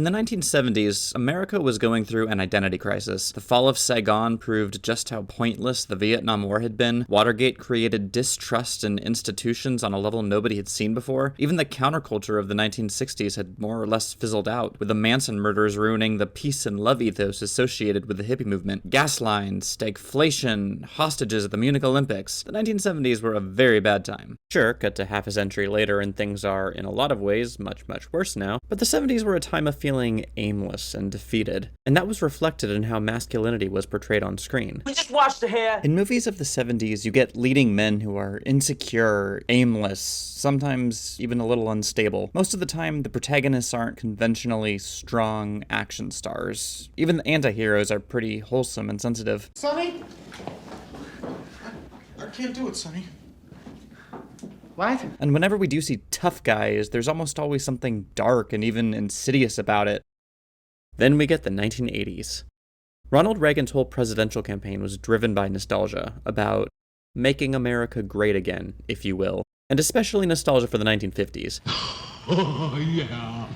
In the 1970s, America was going through an identity crisis. The fall of Saigon proved just how pointless the Vietnam War had been. Watergate created distrust in institutions on a level nobody had seen before. Even the counterculture of the 1960s had more or less fizzled out, with the Manson murders ruining the peace and love ethos associated with the hippie movement. Gas lines, stagflation, hostages at the Munich Olympics. The 1970s were a very bad time. Sure, cut to half a century later and things are, in a lot of ways, much worse now, but the 70s were a time of feeling aimless and defeated, and that was reflected in how masculinity was portrayed on screen. We just wash the hair. In movies of the 70s, you get leading men who are insecure, aimless, sometimes even a little unstable. Most of the time, the protagonists aren't conventionally strong action stars. Even the anti-heroes are pretty wholesome and sensitive. Sonny? I can't do it, Sonny. What? And whenever we do see tough guys, there's almost always something dark and even insidious about it. Then we get the 1980s. Ronald Reagan's whole presidential campaign was driven by nostalgia, about making America great again, if you will, and especially nostalgia for the 1950s. Oh, yeah.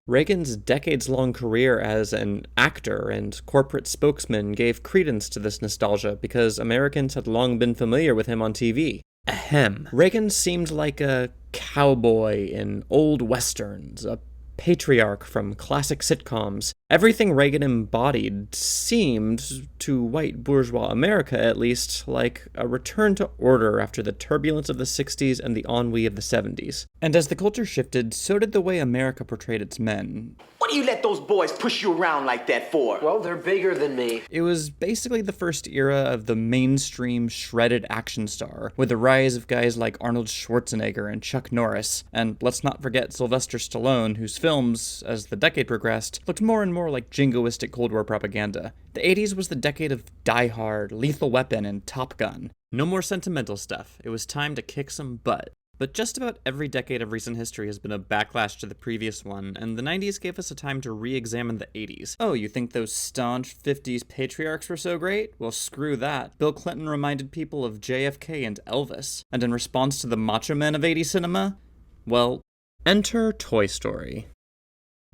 Reagan's decades-long career as an actor and corporate spokesman gave credence to this nostalgia because Americans had long been familiar with him on TV. Ahem. Reagan seemed like a cowboy in old westerns, a patriarch from classic sitcoms. Everything Reagan embodied seemed, to white bourgeois America at least, like a return to order after the turbulence of the 60s and the ennui of the 70s. And as the culture shifted, so did the way America portrayed its men. What do you let those boys push you around like that for? Well, they're bigger than me. It was basically the first era of the mainstream shredded action star, with the rise of guys like Arnold Schwarzenegger and Chuck Norris. And let's not forget Sylvester Stallone, whose films, as the decade progressed, looked more and more like jingoistic Cold War propaganda. The 80s was the decade of Die Hard, Lethal Weapon, and Top Gun. No more sentimental stuff. It was time to kick some butt. But just about every decade of recent history has been a backlash to the previous one, and the 90s gave us a time to re-examine the 80s. Oh, you think those staunch 50s patriarchs were so great? Well, screw that. Bill Clinton reminded people of JFK and Elvis. And in response to the macho men of 80s cinema? Well, enter Toy Story.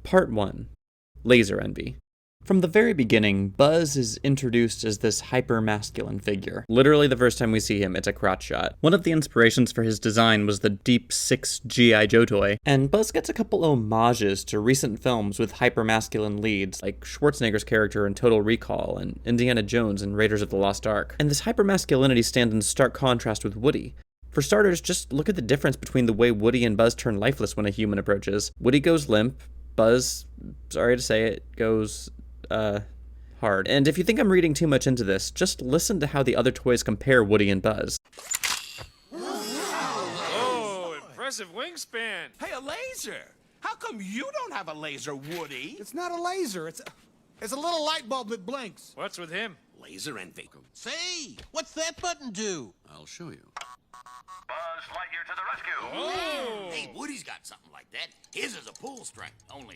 Part 1. Laser Envy. From the very beginning, Buzz is introduced as this hyper-masculine figure. Literally the first time we see him, it's a crotch shot. One of the inspirations for his design was the Deep Six G.I. Joe toy, and Buzz gets a couple homages to recent films with hyper-masculine leads, like Schwarzenegger's character in Total Recall and Indiana Jones in Raiders of the Lost Ark. And this hyper-masculinity stands in stark contrast with Woody. For starters, just look at the difference between the way Woody and Buzz turn lifeless when a human approaches. Woody goes limp, Buzz, sorry to say it, goes, hard. And if you think I'm reading too much into this, just listen to how the other toys compare Woody and Buzz. Oh, impressive wingspan. Hey, a laser! How come you don't have a laser, Woody? It's not a laser. It's a little light bulb that blinks. What's with him? Laser envy. Say, what's that button do? I'll show you. Buzz Lightyear to the rescue! Oh. Hey, Woody's got something like that. His is a pull string.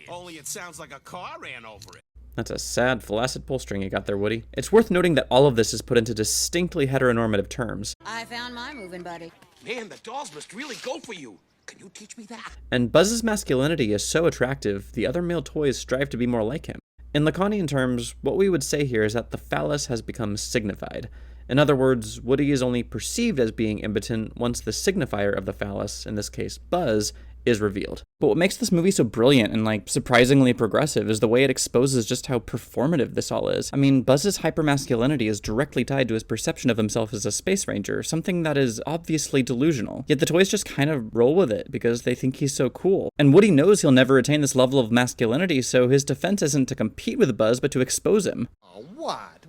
Only it sounds like a car ran over it. That's a sad, flaccid pull string you got there, Woody. It's worth noting that all of this is put into distinctly heteronormative terms. I found my moving buddy. Man, the dolls must really go for you. Can you teach me that? And Buzz's masculinity is so attractive, the other male toys strive to be more like him. In Lacanian terms, what we would say here is that the phallus has become signified. In other words, Woody is only perceived as being impotent once the signifier of the phallus, in this case Buzz, is revealed. But what makes this movie so brilliant and surprisingly progressive is the way it exposes just how performative this all is. I mean, Buzz's hypermasculinity is directly tied to his perception of himself as a space ranger, something that is obviously delusional. Yet the toys just kind of roll with it because they think he's so cool. And Woody knows he'll never attain this level of masculinity, so his defense isn't to compete with Buzz, but to expose him. Oh, what?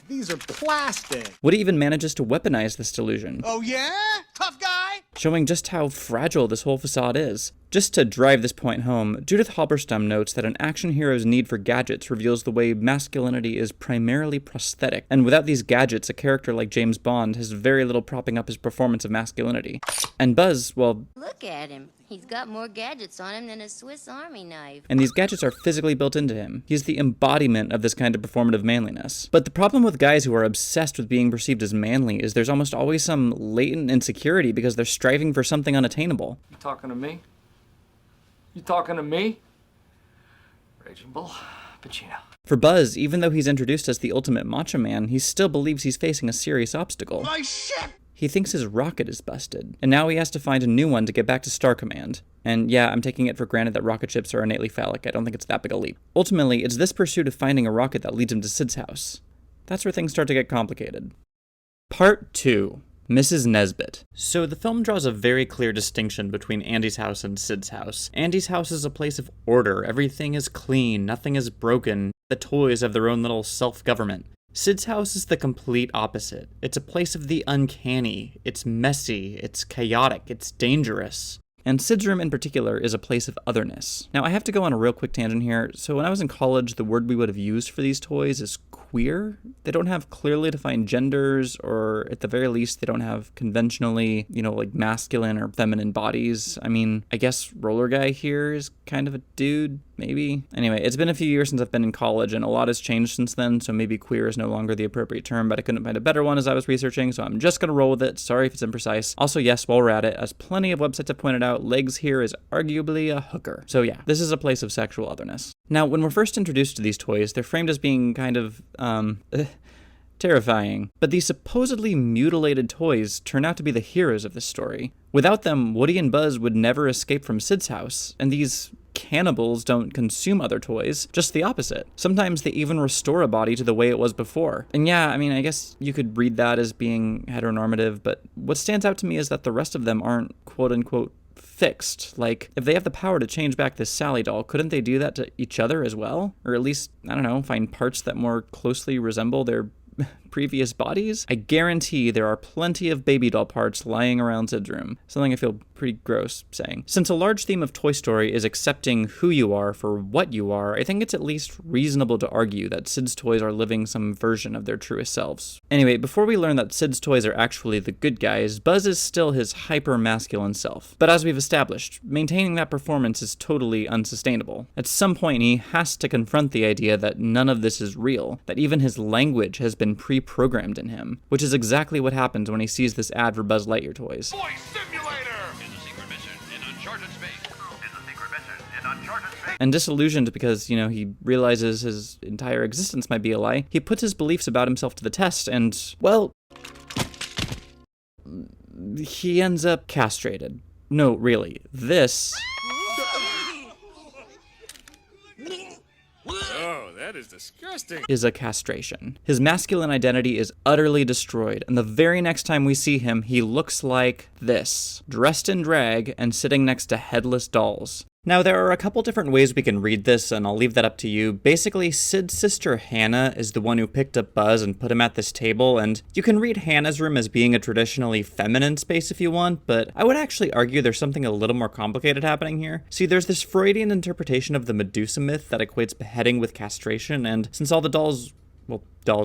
These are plastic. Woody even manages to weaponize this delusion. Oh, yeah? Tough guy? Showing just how fragile this whole facade is. Just to drive this point home, Judith Halberstam notes that an action hero's need for gadgets reveals the way masculinity is primarily prosthetic, and without these gadgets, a character like James Bond has very little propping up his performance of masculinity. And Buzz, well... Look at him. He's got more gadgets on him than a Swiss Army knife. And these gadgets are physically built into him. He's the embodiment of this kind of performative manliness. But the problem with guys who are obsessed with being perceived as manly is there's almost always some latent insecurity because they're striving for something unattainable. You talking to me? You talking to me? Raging Bull Pacino. For Buzz, even though he's introduced as the ultimate macho man, he still believes he's facing a serious obstacle. My ship! He thinks his rocket is busted, and now he has to find a new one to get back to Star Command. And yeah, I'm taking it for granted that rocket ships are innately phallic. I don't think it's that big a leap. Ultimately, it's this pursuit of finding a rocket that leads him to Sid's house. That's where things start to get complicated. Part 2. Mrs. Nesbit. So the film draws a very clear distinction between Andy's house and Sid's house. Andy's house is a place of order. Everything is clean. Nothing is broken. The toys have their own little self-government. Sid's house is the complete opposite. It's a place of the uncanny. It's messy. It's chaotic. It's dangerous. And Sid's room in particular is a place of otherness. Now I have to go on a real quick tangent here. So when I was in college, the word we would have used for these toys is queer. They don't have clearly defined genders, or at the very least, they don't have conventionally, like masculine or feminine bodies. I mean, I guess Roller Guy here is kind of a dude, maybe. Anyway, it's been a few years since I've been in college, and a lot has changed since then, so maybe queer is no longer the appropriate term, but I couldn't find a better one as I was researching, so I'm just gonna roll with it. Sorry if it's imprecise. Also, yes, while we're at it, as plenty of websites have pointed out, legs here is arguably a hooker. So yeah, this is a place of sexual otherness. Now, when we're first introduced to these toys, they're framed as being kind of, terrifying. But these supposedly mutilated toys turn out to be the heroes of this story. Without them, Woody and Buzz would never escape from Sid's house, and these cannibals don't consume other toys, just the opposite. Sometimes they even restore a body to the way it was before. And yeah, I mean, I guess you could read that as being heteronormative, but what stands out to me is that the rest of them aren't quote-unquote fixed. Like, if they have the power to change back this Sally doll, couldn't they do that to each other as well? Or at least, I don't know, find parts that more closely resemble their previous bodies? I guarantee there are plenty of baby doll parts lying around Sid's room. Something I feel pretty gross saying. Since a large theme of Toy Story is accepting who you are for what you are, I think it's at least reasonable to argue that Sid's toys are living some version of their truest selves. Anyway, before we learn that Sid's toys are actually the good guys, Buzz is still his hyper-masculine self. But as we've established, maintaining that performance is totally unsustainable. At some point, he has to confront the idea that none of this is real, that even his language has been pre-programmed in him, which is exactly what happens when he sees this ad for Buzz Lightyear toys. Boy Simulator! In the secret mission in uncharted space. In the secret mission in uncharted space. And disillusioned because, he realizes his entire existence might be a lie, he puts his beliefs about himself to the test and, well, he ends up castrated. No, really. This... Oh, that is disgusting. is a castration. His masculine identity is utterly destroyed, and the very next time we see him, he looks like this, dressed in drag and sitting next to headless dolls. Now, there are a couple different ways we can read this, and I'll leave that up to you. Basically, Sid's sister Hannah is the one who picked up Buzz and put him at this table, and you can read Hannah's room as being a traditionally feminine space if you want, but I would actually argue there's something a little more complicated happening here. See, there's this Freudian interpretation of the Medusa myth that equates beheading with castration, and since all the dolls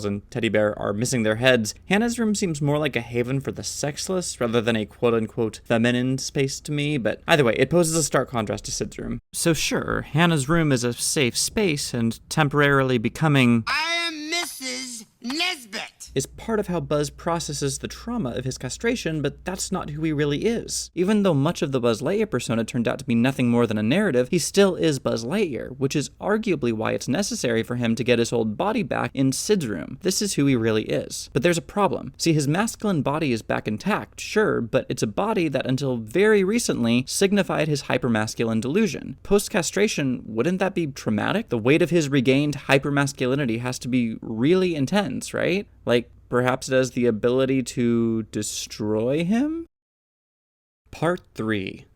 and teddy bear are missing their heads, Hannah's room seems more like a haven for the sexless rather than a quote-unquote feminine space to me, but either way, it poses a stark contrast to Sid's room. So sure, Hannah's room is a safe space, and temporarily becoming I am Mrs. Nesbit! is part of how Buzz processes the trauma of his castration, but that's not who he really is. Even though much of the Buzz Lightyear persona turned out to be nothing more than a narrative, he still is Buzz Lightyear, which is arguably why it's necessary for him to get his old body back in Sid's room. This is who he really is. But there's a problem. See, his masculine body is back intact, sure, but it's a body that until very recently signified his hypermasculine delusion. Post-castration, wouldn't that be traumatic? The weight of his regained hypermasculinity has to be really intense, right? Like, perhaps it has the ability to destroy him? Part 3.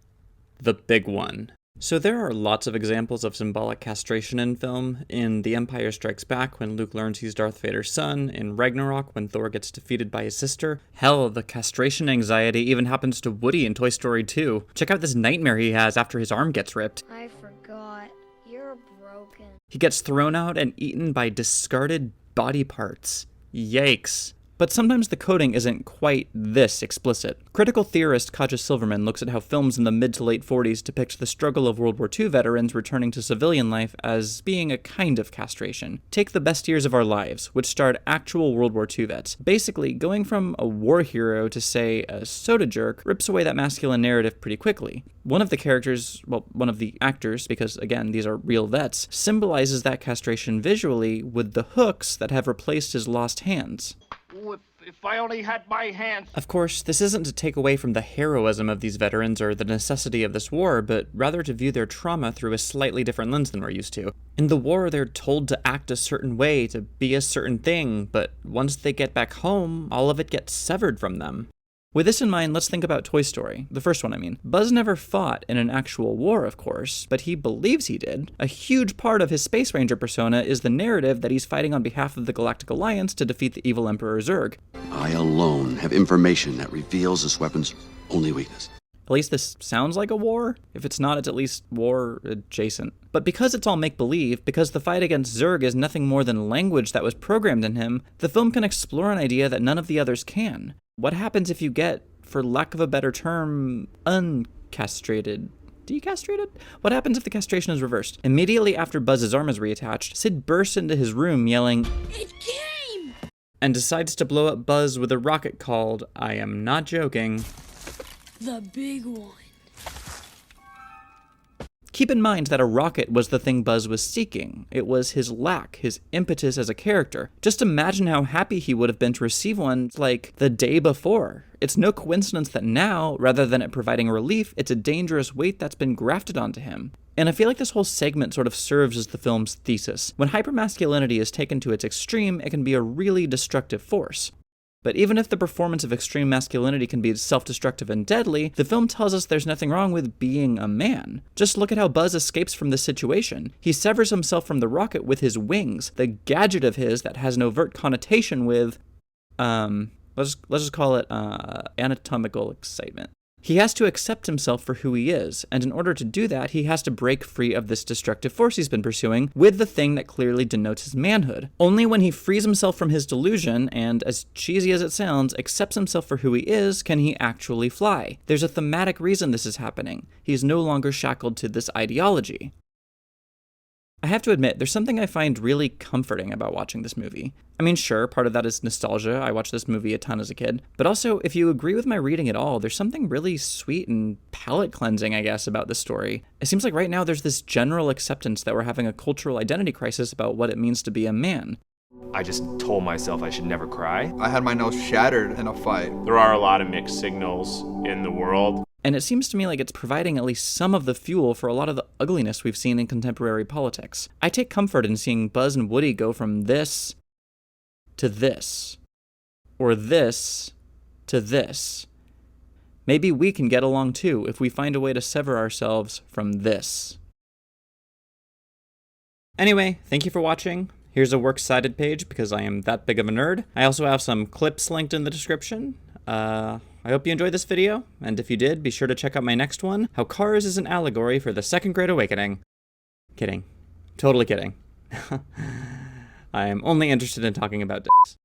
The big one. So there are lots of examples of symbolic castration in film. In The Empire Strikes Back, when Luke learns he's Darth Vader's son. In Ragnarok, when Thor gets defeated by his sister. Hell, the castration anxiety even happens to Woody in Toy Story 2. Check out this nightmare he has after his arm gets ripped. I forgot. You're broken. He gets thrown out and eaten by discarded body parts. Yikes. But sometimes the coding isn't quite this explicit. Critical theorist Katja Silverman looks at how films in the mid to late 40s depict the struggle of World War II veterans returning to civilian life as being a kind of castration. Take The Best Years of Our Lives, which starred actual World War II vets. Basically, going from a war hero to, say, a soda jerk rips away that masculine narrative pretty quickly. One of the actors, because again, these are real vets, symbolizes that castration visually with the hooks that have replaced his lost hands. If I only had my hands. Of course, this isn't to take away from the heroism of these veterans or the necessity of this war, but rather to view their trauma through a slightly different lens than we're used to. In the war, they're told to act a certain way, to be a certain thing, but once they get back home, all of it gets severed from them. With this in mind, let's think about Toy Story. The first one, I mean. Buzz never fought in an actual war, of course, but he believes he did. A huge part of his Space Ranger persona is the narrative that he's fighting on behalf of the Galactic Alliance to defeat the evil Emperor Zurg. I alone have information that reveals this weapon's only weakness. At least this sounds like a war. If it's not, it's at least war adjacent. But because it's all make-believe, because the fight against Zurg is nothing more than language that was programmed in him, the film can explore an idea that none of the others can. What happens if you get, for lack of a better term, uncastrated? Decastrated? What happens if the castration is reversed? Immediately after Buzz's arm is reattached, Sid bursts into his room yelling, "It came!" and decides to blow up Buzz with a rocket called, I am not joking, The big one. Keep in mind that a rocket was the thing Buzz was seeking. It was his lack, his impetus as a character. Just imagine how happy he would have been to receive one, like, the day before. It's no coincidence that now, rather than it providing relief, it's a dangerous weight that's been grafted onto him. And I feel like this whole segment sort of serves as the film's thesis. When hypermasculinity is taken to its extreme, it can be a really destructive force. But even if the performance of extreme masculinity can be self-destructive and deadly, the film tells us there's nothing wrong with being a man. Just look at how Buzz escapes from this situation. He severs himself from the rocket with his wings, the gadget of his that has an overt connotation with, let's just call it anatomical excitement. He has to accept himself for who he is, and in order to do that, he has to break free of this destructive force he's been pursuing with the thing that clearly denotes his manhood. Only when he frees himself from his delusion, and as cheesy as it sounds, accepts himself for who he is, can he actually fly. There's a thematic reason this is happening. He's no longer shackled to this ideology. I have to admit, there's something I find really comforting about watching this movie. I mean, sure, part of that is nostalgia. I watched this movie a ton as a kid. But also, if you agree with my reading at all, there's something really sweet and palate cleansing, I guess, about this story. It seems like right now there's this general acceptance that we're having a cultural identity crisis about what it means to be a man. I just told myself I should never cry. I had my nose shattered in a fight. There are a lot of mixed signals in the world. And it seems to me like it's providing at least some of the fuel for a lot of the ugliness we've seen in contemporary politics. I take comfort in seeing Buzz and Woody go from this to this, or this to this. Maybe we can get along too if we find a way to sever ourselves from this. Anyway, thank you for watching. Here's a works cited page because I am that big of a nerd. I also have some clips linked in the description. I hope you enjoyed this video, and if you did, be sure to check out my next one, How Cars is an Allegory for the Second Great Awakening. Kidding. Totally kidding. I am only interested in talking about dicks.